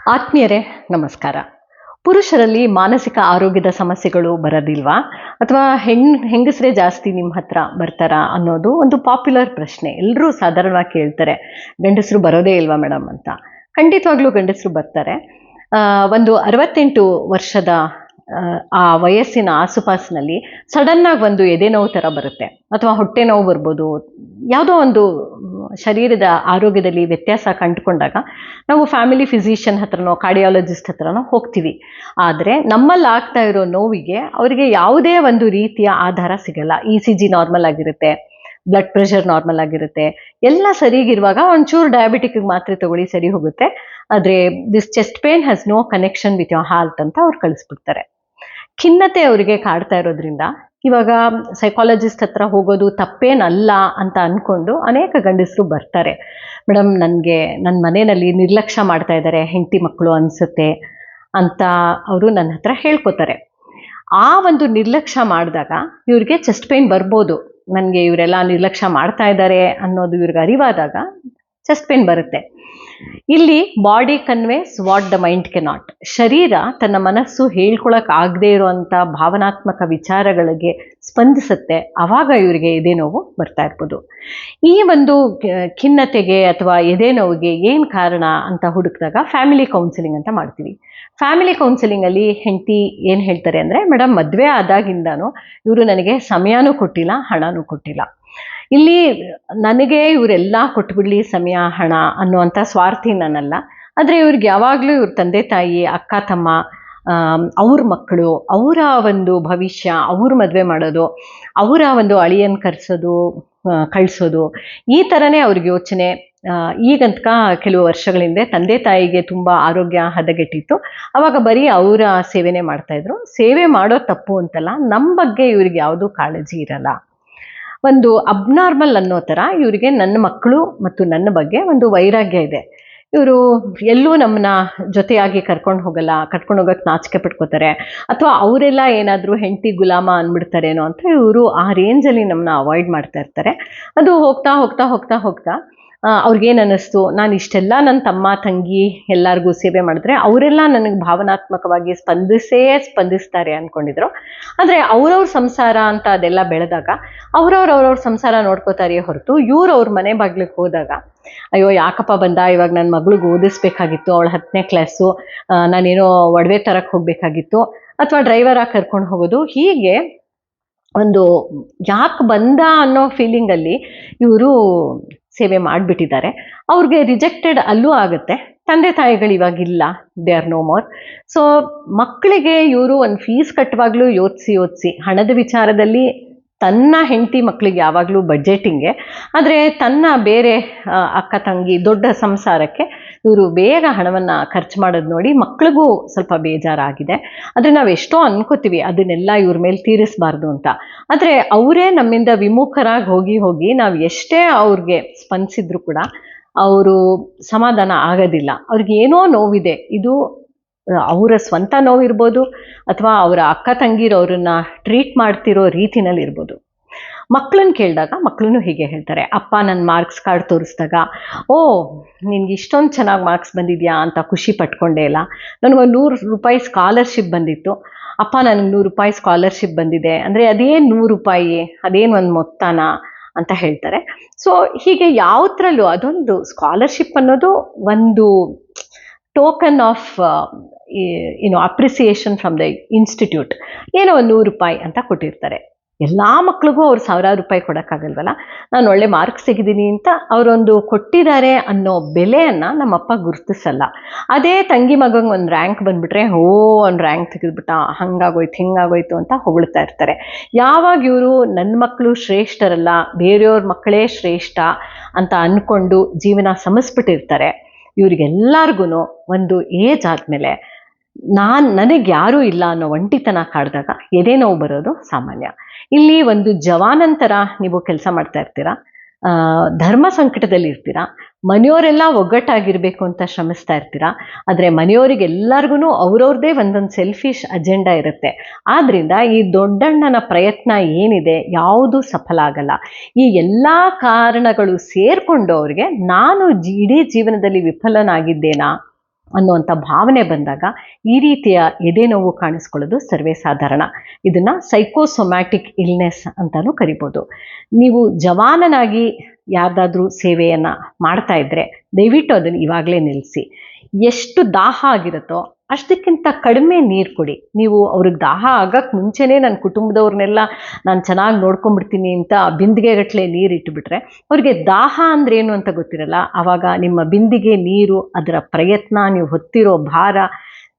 ಆತ್ಮೀಯರೇ ನಮಸ್ಕಾರ. ಪುರುಷರಲ್ಲಿ ಮಾನಸಿಕ ಆರೋಗ್ಯದ ಸಮಸ್ಯೆಗಳು ಬರೋದಿಲ್ವಾ? ಅಥವಾ ಹೆಂಗಸರೇ ಜಾಸ್ತಿ ನಿಮ್ಮ ಹತ್ರ ಬರ್ತಾರಾ ಅನ್ನೋದು ಒಂದು ಪಾಪ್ಯುಲರ್ ಪ್ರಶ್ನೆ. ಎಲ್ಲರೂ ಸಾಧಾರಣವಾಗಿ ಕೇಳ್ತಾರೆ, ಗಂಡಸರು ಬರೋದೇ ಇಲ್ವಾ ಮೇಡಮ್ ಅಂತ. ಖಂಡಿತವಾಗ್ಲೂ ಗಂಡಸರು ಬರ್ತಾರೆ. ಒಂದು 68 ವರ್ಷದ ಆ ವಯಸ್ಸಿನ ಆಸುಪಾಸಿನಲ್ಲಿ ಸಡನ್ನಾಗಿ ಒಂದು ಎದೆ ನೋವು ಥರ ಬರುತ್ತೆ, ಅಥವಾ ಹೊಟ್ಟೆ ನೋವು ಬರ್ಬೋದು. ಯಾವುದೋ ಒಂದು ಶರೀರದ ಆರೋಗ್ಯದಲ್ಲಿ ವ್ಯತ್ಯಾಸ ಕಂಡುಕೊಂಡಾಗ ನಾವು ಫ್ಯಾಮಿಲಿ ಫಿಸಿಷಿಯನ್ ಹತ್ರನೋ ಕಾರ್ಡಿಯಾಲಜಿಸ್ಟ್ ಹತ್ರನೋ ಹೋಗ್ತೀವಿ. ಆದರೆ ನಮ್ಮಲ್ಲಿ ಆಗ್ತಾ ಇರೋ ನೋವಿಗೆ ಅವರಿಗೆ ಯಾವುದೇ ಒಂದು ರೀತಿಯ ಆಧಾರ ಸಿಗಲ್ಲ. ECG ನಾರ್ಮಲ್ ಆಗಿರುತ್ತೆ, ಬ್ಲಡ್ ಪ್ರೆಷರ್ ನಾರ್ಮಲ್ ಆಗಿರುತ್ತೆ, ಎಲ್ಲ ಸರಿಗಿರುವಾಗ ಒಂಚೂರು ಡಯಾಬಿಟಿಕ್ಗೆ ಮಾತ್ರೆ ತಗೊಳ್ಳಿ ಸರಿ ಹೋಗುತ್ತೆ. ಆದರೆ this chest pain has no connection with your heart ಅಂತ ಅವ್ರು ಕಳಿಸ್ಬಿಡ್ತಾರೆ. ಖಿನ್ನತೆ ಅವರಿಗೆ ಕಾಡ್ತಾ ಇರೋದ್ರಿಂದ ಇವಾಗ ಸೈಕಾಲಜಿಸ್ಟ್ ಹತ್ರ ಹೋಗೋದು ತಪ್ಪೇನಲ್ಲ ಅಂತ ಅಂದ್ಕೊಂಡು ಅನೇಕ ಗಂಡಸರು ಬರ್ತಾರೆ. ಮೇಡಮ್, ನನಗೆ ನನ್ನ ಮನೆಯಲ್ಲಿ ನಿರ್ಲಕ್ಷ್ಯ ಮಾಡ್ತಾ ಇದ್ದಾರೆ ಹೆಂಡತಿ ಮಕ್ಕಳು ಅನಿಸುತ್ತೆ ಅಂತ ಅವರು ನನ್ನ ಹತ್ರ ಹೇಳ್ಕೊತಾರೆ. ಆ ಒಂದು ನಿರ್ಲಕ್ಷ್ಯ ಮಾಡಿದಾಗ ಇವ್ರಿಗೆ ಚೆಸ್ಟ್ ಪೇನ್ ಬರ್ಬೋದು. ನನಗೆ ಇವರೆಲ್ಲ ನಿರ್ಲಕ್ಷ್ಯ ಮಾಡ್ತಾ ಇದ್ದಾರೆ ಅನ್ನೋದು ಇವ್ರಿಗೆ ಅರಿವಾದಾಗ ಚೆಸ್ಟ್ ಪೇನ್ ಬರುತ್ತೆ. ಇಲ್ಲಿ body conveys what the mind cannot. ಶರೀರ ತನ್ನ ಮನಸ್ಸು ಹೇಳ್ಕೊಳಕ್ ಆಗದೆ ಇರುವಂಥ ಭಾವನಾತ್ಮಕ ವಿಚಾರಗಳಿಗೆ ಸ್ಪಂದಿಸುತ್ತೆ. ಆವಾಗ ಇವರಿಗೆ ಎದೆ ನೋವು ಬರ್ತಾ ಇರ್ಬೋದು. ಈ ಒಂದು ಖಿನ್ನತೆಗೆ ಅಥವಾ ಎದೆ ನೋವಿಗೆ ಏನು ಕಾರಣ ಅಂತ ಹುಡುಕಿದಾಗ ಫ್ಯಾಮಿಲಿ ಕೌನ್ಸಿಲಿಂಗ್ ಅಂತ ಮಾಡ್ತೀವಿ. ಫ್ಯಾಮಿಲಿ ಕೌನ್ಸಿಲಿಂಗಲ್ಲಿ ಹೆಂಡತಿ ಏನು ಹೇಳ್ತಾರೆ ಅಂದರೆ, ಮೇಡಮ್, ಮದುವೆ ಆದಾಗಿಂದನೂ ಇವರು ನನಗೆ ಸಮಯನೂ ಕೊಟ್ಟಿಲ್ಲ, ಹಣನೂ ಕೊಟ್ಟಿಲ್ಲ. ಇಲ್ಲಿ ನನಗೆ ಇವರೆಲ್ಲ ಕೊಟ್ಬಿಡ್ಲಿ ಸಮಯ ಹಣ ಅನ್ನುವಂಥ ಸ್ವಾರ್ಥಿ ನಾನಲ್ಲ. ಆದರೆ ಇವ್ರಿಗೆ ಯಾವಾಗಲೂ ಇವ್ರ ತಂದೆ ತಾಯಿ, ಅಕ್ಕ ತಮ್ಮ, ಅವ್ರ ಮಕ್ಕಳು, ಅವರ ಒಂದು ಭವಿಷ್ಯ, ಅವ್ರ ಮದುವೆ ಮಾಡೋದು, ಅವರ ಒಂದು ಅಳಿಯನ್ ಕಳಿಸೋದು, ಈ ಥರನೇ ಅವ್ರಿಗೆ ಯೋಚನೆ. ಈಗಂತಕ ಕೆಲವು ವರ್ಷಗಳ ಹಿಂದೆ ತಂದೆ ತಾಯಿಗೆ ತುಂಬ ಆರೋಗ್ಯ ಹದಗೆಟ್ಟಿತ್ತು. ಆವಾಗ ಬರೀ ಅವರ ಸೇವೆನೇ ಮಾಡ್ತಾಯಿದ್ರು. ಸೇವೆ ಮಾಡೋ ತಪ್ಪು ಅಂತಲ್ಲ, ನಮ್ಮ ಬಗ್ಗೆ ಇವ್ರಿಗೆ ಯಾವುದೂ ಕಾಳಜಿ ಇರಲ್ಲ. ಒಂದು ಅಬ್ನಾರ್ಮಲ್ ಅನ್ನೋ ಥರ ಇವರಿಗೆ ನನ್ನ ಮಕ್ಕಳು ಮತ್ತು ನನ್ನ ಬಗ್ಗೆ ಒಂದು ವೈರಾಗ್ಯ ಇದೆ. ಇವರು ಎಲ್ಲೂ ನಮ್ಮನ್ನ ಜೊತೆಯಾಗಿ ಕರ್ಕೊಂಡು ಹೋಗೋಕ್ಕೆ ನಾಚಿಕೆ ಪಟ್ಕೋತಾರೆ, ಅಥವಾ ಅವರೆಲ್ಲ ಏನಾದರೂ ಹೆಂಡತಿ ಗುಲಾಮ ಅಂದ್ಬಿಡ್ತಾರೇನೋ ಅಂತ ಇವರು ಆ ರೇಂಜಲ್ಲಿ ನಮ್ಮನ್ನ ಅವಾಯ್ಡ್ ಮಾಡ್ತಾ ಇರ್ತಾರೆ. ಅದು ಹೋಗ್ತಾ ಹೋಗ್ತಾ ಹೋಗ್ತಾ ಹೋಗ್ತಾ ಅವ್ರಿಗೇನು ಅನ್ನಿಸ್ತು, ನಾನು ಇಷ್ಟೆಲ್ಲ ನನ್ನ ತಮ್ಮ ತಂಗಿ ಎಲ್ಲರಿಗೂ ಸೇವೆ ಮಾಡಿದ್ರೆ ಅವರೆಲ್ಲ ನನಗೆ ಭಾವನಾತ್ಮಕವಾಗಿ ಸ್ಪಂದಿಸ್ತಾರೆ ಅಂದ್ಕೊಂಡಿದ್ರು. ಆದರೆ ಅವ್ರವ್ರ ಸಂಸಾರ ಅಂತ ಅದೆಲ್ಲ ಬೆಳೆದಾಗ ಅವ್ರವ್ರ ಸಂಸಾರ ನೋಡ್ಕೋತಾರೆ ಹೊರತು ಅವ್ರ ಮನೆ ಬಾಗ್ಲಿಗೆ ಹೋದಾಗ, ಅಯ್ಯೋ ಯಾಕಪ್ಪ ಬಂದ, ಇವಾಗ ನನ್ನ ಮಗಳಿಗೆ ಓದಿಸ್ಬೇಕಾಗಿತ್ತು, ಅವಳು 10ನೇ ಕ್ಲಾಸು, ನಾನೇನೋ ಒಡವೆ ತರಕ್ಕೆ ಹೋಗಬೇಕಾಗಿತ್ತು, ಅಥವಾ ಡ್ರೈವರಾಗಿ ಕರ್ಕೊಂಡು ಹೋಗೋದು, ಹೀಗೆ ಒಂದು ಯಾಕೆ ಬಂದ ಅನ್ನೋ ಫೀಲಿಂಗಲ್ಲಿ ಇವರು ಸೇವೆ ಮಾಡಿಬಿಟ್ಟಿದ್ದಾರೆ. ಅವ್ರಿಗೆ ರಿಜೆಕ್ಟೆಡ್ ಅಲ್ಲೂ ಆಗುತ್ತೆ. ತಂದೆ ತಾಯಿಗಳು ಇವಾಗಿಲ್ಲ, they are no more. So ಮಕ್ಕಳಿಗೆ ಇವರು ಒಂದು ಫೀಸ್ ಕಟ್ಟುವಾಗಲೂ ಯೋಚಿಸಿ ಹಣದ ವಿಚಾರದಲ್ಲಿ ತನ್ನ ಹೆಂಡತಿ ಮಕ್ಕಳಿಗೆ ಯಾವಾಗಲೂ ಬಡ್ಜೆಟಿಂಗೆ, ಆದರೆ ತನ್ನ ಬೇರೆ ಅಕ್ಕ ತಂಗಿ ದೊಡ್ಡ ಸಂಸಾರಕ್ಕೆ ಇವರು ಬೇಗ ಹಣವನ್ನು ಖರ್ಚು ಮಾಡೋದು ನೋಡಿ ಮಕ್ಕಳಿಗೂ ಸ್ವಲ್ಪ ಬೇಜಾರಾಗಿದೆ. ಆದರೆ ನಾವು ಎಷ್ಟೋ ಅನ್ಕೋತೀವಿ ಅದನ್ನೆಲ್ಲ ಇವ್ರ ಮೇಲೆ ತೀರಿಸಬಾರ್ದು ಅಂತ. ಆದರೆ ಅವರೇ ನಮ್ಮಿಂದ ವಿಮುಖರಾಗಿ ಹೋಗಿ ನಾವು ಎಷ್ಟೇ ಅವ್ರಿಗೆ ಸ್ಪಂದಿಸಿದ್ರು ಕೂಡ ಅವರು ಸಮಾಧಾನ ಆಗೋದಿಲ್ಲ. ಅವ್ರಿಗೆ ಏನೋ ನೋವಿದೆ. ಇದು ಅವರ ಸ್ವಂತ ನೋವಿರ್ಬೋದು, ಅಥವಾ ಅವರ ಅಕ್ಕ ತಂಗಿರು ಅವ್ರನ್ನ ಟ್ರೀಟ್ ಮಾಡ್ತಿರೋ ರೀತಿನಲ್ಲಿ ಇರ್ಬೋದು. ಮಕ್ಕಳನ್ನ ಕೇಳಿದಾಗ ಮಕ್ಕಳನ್ನು ಹೀಗೆ ಹೇಳ್ತಾರೆ, ಅಪ್ಪ ನನ್ನ ಮಾರ್ಕ್ಸ್ ಕಾರ್ಡ್ ತೋರಿಸಿದಾಗ, ಓ ನಿನ್ಗೆ ಇಷ್ಟೊಂದು ಚೆನ್ನಾಗಿ ಮಾರ್ಕ್ಸ್ ಬಂದಿದೆಯಾ ಅಂತ ಖುಷಿ ಪಟ್ಕೊಂಡೇ ಇಲ್ಲ. ನನಗೊಂದು ₹100 ಸ್ಕಾಲರ್ಶಿಪ್ ಬಂದಿತ್ತು, ಅಪ್ಪ ನನಗೆ ₹100 ಸ್ಕಾಲರ್ಶಿಪ್ ಬಂದಿದೆ ಅಂದರೆ ಅದೇನು ₹100, ಅದೇನು ಒಂದು ಮೊತ್ತನಾ ಅಂತ ಹೇಳ್ತಾರೆ. ಸೊ ಹೀಗೆ ಯಾವ್ದ್ರಲ್ಲೂ ಅದೊಂದು ಸ್ಕಾಲರ್ಶಿಪ್ ಅನ್ನೋದು ಒಂದು token of appreciation from the institute. ಏನೋ ಒಂದು ₹100 ಅಂತ ಕೊಟ್ಟಿರ್ತಾರೆ. ಎಲ್ಲ ಮಕ್ಳಿಗೂ ಅವ್ರು ₹1000 ಕೊಡೋಕ್ಕಾಗಲ್ವಲ್ಲ. ನಾನು ಒಳ್ಳೆ ಮಾರ್ಕ್ಸ್ ತೆಗಿದ್ದೀನಿ ಅಂತ ಅವರೊಂದು ಕೊಟ್ಟಿದ್ದಾರೆ ಅನ್ನೋ ಬೆಲೆಯನ್ನು ನಮ್ಮಪ್ಪ ಗುರುತಿಸಲ್ಲ. ಅದೇ ತಂಗಿ ಮಗಂಗೆ ಒಂದು ರ್ಯಾಂಕ್ ಬಂದುಬಿಟ್ರೆ, ಒಂದು ರ್ಯಾಂಕ್ ತೆಗೆದುಬಿಟ್ಟ, ಹಿಂಗಾಗೋಯ್ತು ಅಂತ ಹೊಗಳ್ತಾ ಇರ್ತಾರೆ. ಯಾವಾಗ ಇವರು ನನ್ನ ಮಕ್ಕಳು ಶ್ರೇಷ್ಠರಲ್ಲ, ಬೇರೆಯವ್ರ ಮಕ್ಕಳೇ ಶ್ರೇಷ್ಠ ಅಂತ ಅಂದ್ಕೊಂಡು ಜೀವನ ಸಮಸ್ಬಿಟ್ಟಿರ್ತಾರೆ, ಇವ್ರಿಗೆಲ್ಲರಿಗೂ ಒಂದು ಏಜ್ ಆದಮೇಲೆ ನನಗೆ ಯಾರೂ ಇಲ್ಲ ಅನ್ನೋ ಒಂಟಿತನ ಕಾಡಿದಾಗ ಎದೆ ನೋವು ಬರೋದು ಸಾಮಾನ್ಯ. ಇಲ್ಲಿ ಒಂದು ಜವಾನಂತರ ನೀವು ಕೆಲಸ ಮಾಡ್ತಾ ಇರ್ತೀರಾ, ಧರ್ಮ ಸಂಕಟದಲ್ಲಿ ಇರ್ತೀರಾ, ಮನೆಯವರೆಲ್ಲ ಒಗ್ಗಟ್ಟಾಗಿರಬೇಕು ಅಂತ ಶ್ರಮಿಸ್ತಾ ಇರ್ತೀರಾ. ಆದರೆ ಮನೆಯವರಿಗೆಲ್ಲರಿಗೂ ಅವ್ರವ್ರದ್ದೇ ಒಂದೊಂದು ಸೆಲ್ಫಿಶ್ ಅಜೆಂಡಾ ಇರುತ್ತೆ. ಆದ್ದರಿಂದ ಈ ದೊಡ್ಡಣ್ಣನ ಪ್ರಯತ್ನ ಏನಿದೆ ಯಾವುದು ಸಫಲ ಆಗಲ್ಲ. ಈ ಎಲ್ಲ ಕಾರಣಗಳು ಸೇರಿಕೊಂಡು ಅವ್ರಿಗೆ ನಾನು ಇಡೀ ಜೀವನದಲ್ಲಿ ವಿಫಲನಾಗಿದ್ದೇನಾ ಅನ್ನುವಂಥ ಭಾವನೆ ಬಂದಾಗ ಈ ರೀತಿಯ ಎದೆ ನೋವು ಕಾಣಿಸ್ಕೊಳ್ಳೋದು ಸರ್ವೇ ಸಾಧಾರಣ. ಇದನ್ನು ಸೈಕೋಸೊಮ್ಯಾಟಿಕ್ ಇಲ್ನೆಸ್ ಅಂತಲೂ ಕರಿಬೋದು. ನೀವು ಜವಾನನಾಗಿ ಯಾವುದಾದ್ರೂ ಸೇವೆಯನ್ನು ಮಾಡ್ತಾ ಇದ್ದರೆ ದಯವಿಟ್ಟು ಅದನ್ನು ಇವಾಗಲೇ ನಿಲ್ಲಿಸಿ. ಎಷ್ಟು ದಾಹ ಆಗಿರುತ್ತೋ ಅಷ್ಟಕ್ಕಿಂತ ಕಡಿಮೆ ನೀರು ಕೊಡಿ. ನೀವು ಅವ್ರಿಗೆ ದಾಹ ಆಗಕ್ಕೆ ಮುಂಚೆನೇ ನನ್ನ ಕುಟುಂಬದವ್ರನ್ನೆಲ್ಲ ನಾನು ಚೆನ್ನಾಗಿ ನೋಡ್ಕೊಂಡ್ಬಿಡ್ತೀನಿ ಅಂತ ಬಿಂದಿಗೆಗಟ್ಟಲೆ ನೀರು ಇಟ್ಟುಬಿಟ್ರೆ ಅವ್ರಿಗೆ ದಾಹ ಅಂದ್ರೆ ಏನು ಅಂತ ಗೊತ್ತಿರಲ್ಲ. ಆವಾಗ ನಿಮ್ಮ ಬಿಂದಿಗೆ ನೀರು, ಅದರ ಪ್ರಯತ್ನ, ನೀವು ಹೊತ್ತಿರೋ ಭಾರ,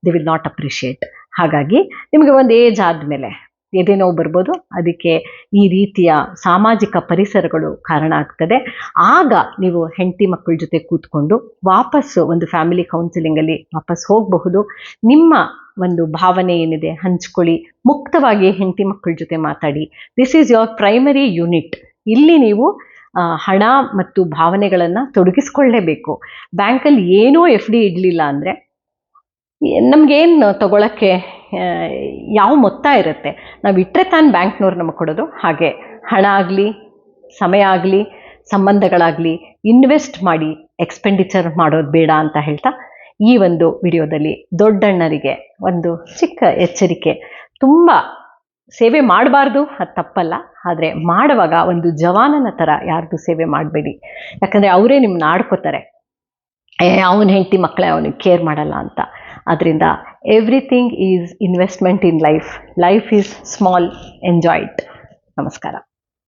ದೇ ವಿಲ್ ನಾಟ್ ಅಪ್ರಿಷಿಯೇಟ್. ಹಾಗಾಗಿ ನಿಮಗೆ ಒಂದು ಏಜ್ ಆದಮೇಲೆ ಎದೆ ನೋವು ಬರ್ಬೋದು. ಅದಕ್ಕೆ ಈ ರೀತಿಯ ಸಾಮಾಜಿಕ ಪರಿಸರಗಳು ಕಾರಣ ಆಗ್ತದೆ. ಆಗ ನೀವು ಹೆಂಡತಿ ಮಕ್ಕಳ ಜೊತೆ ಕೂತ್ಕೊಂಡು ವಾಪಸ್ಸು ಒಂದು ಫ್ಯಾಮಿಲಿ ಕೌನ್ಸಿಲಿಂಗಲ್ಲಿ ವಾಪಸ್ ಹೋಗಬಹುದು. ನಿಮ್ಮ ಒಂದು ಭಾವನೆ ಏನಿದೆ ಹಂಚ್ಕೊಳ್ಳಿ, ಮುಕ್ತವಾಗಿ ಹೆಂಡತಿ ಮಕ್ಕಳ ಜೊತೆ ಮಾತಾಡಿ. This is your primary unit. ಇಲ್ಲಿ ನೀವು ಹಣ ಮತ್ತು ಭಾವನೆಗಳನ್ನು ತೊಡಗಿಸ್ಕೊಳ್ಳೇಬೇಕು. ಬ್ಯಾಂಕಲ್ಲಿ ಏನೋ FD ಇಡಲಿಲ್ಲ ಅಂದರೆ ನಮಗೇನು ತಗೊಳ್ಳೋಕ್ಕೆ ಯಾವ ಮೊತ್ತ ಇರುತ್ತೆ, ನಾವು ಇಟ್ಟರೆ ತಾನು ಬ್ಯಾಂಕ್ನವ್ರು ನಮಗೆ ಕೊಡೋದು. ಹಾಗೆ ಹಣ ಆಗಲಿ, ಸಮಯ ಆಗಲಿ, ಸಂಬಂಧಗಳಾಗಲಿ ಇನ್ವೆಸ್ಟ್ ಮಾಡಿ ಎಕ್ಸ್ಪೆಂಡಿಚರ್ ಮಾಡೋದು ಬೇಡ ಅಂತ ಹೇಳ್ತಾ ಈ ಒಂದು ವಿಡಿಯೋದಲ್ಲಿ ದೊಡ್ಡಣ್ಣರಿಗೆ ಒಂದು ಚಿಕ್ಕ ಎಚ್ಚರಿಕೆ. ತುಂಬ ಸೇವೆ ಮಾಡಬಾರ್ದು, ಅದು ತಪ್ಪಲ್ಲ. ಆದರೆ ಮಾಡುವಾಗ ಒಂದು ಜವಾನನ ಥರ ಯಾರ್ದು ಸೇವೆ ಮಾಡಬೇಡಿ. ಯಾಕಂದರೆ ಅವರೇ ನಿಮ್ಮನ್ನ ಆಡ್ಕೋತಾರೆ, ಅವನ ಹೆಂಡತಿ ಮಕ್ಕಳೇ ಅವನಿಗೆ ಕೇರ್ ಮಾಡಲ್ಲ ಅಂತ. ಆದ್ದರಿಂದ everything is investment in life. Life is small, enjoy it. ನಮಸ್ಕಾರ.